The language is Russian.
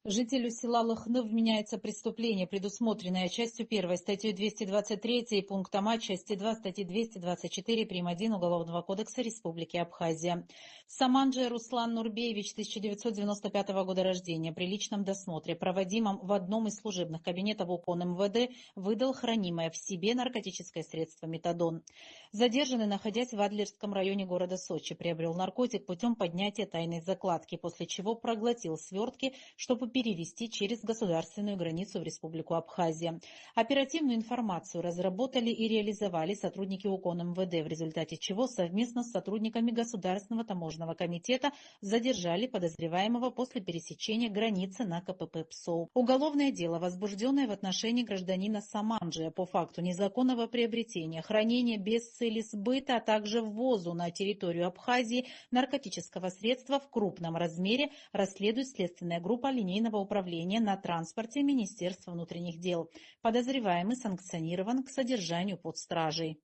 Жителю села Лыхны вменяется преступление, предусмотренное частью 1 статьей 223 и пунктом А части 2 статьи 224 прим. 1 Уголовного кодекса Республики Абхазия. Саманджи Руслан Нурбеевич, 1995 года рождения, при личном досмотре, проводимом в одном из служебных кабинетов УКОН МВД, выдал хранимое в себе наркотическое средство метадон. Задержанный, находясь в Адлерском районе города Сочи, приобрел наркотик путем поднятия тайной закладки, после чего проглотил свертки, чтобы перевести через государственную границу в Республику Абхазия. Оперативную информацию разработали и реализовали сотрудники УКОН МВД, в результате чего совместно с сотрудниками Государственного таможенного комитета задержали подозреваемого после пересечения границы на КПП ПСОУ. Уголовное дело, возбужденное в отношении гражданина Саманджия по факту незаконного приобретения, хранения без цели сбыта, а также ввозу на территорию Абхазии наркотического средства в крупном размере, расследует следственная группа линейного управления на транспорте Министерства внутренних дел. Подозреваемый санкционирован к содержанию под стражей.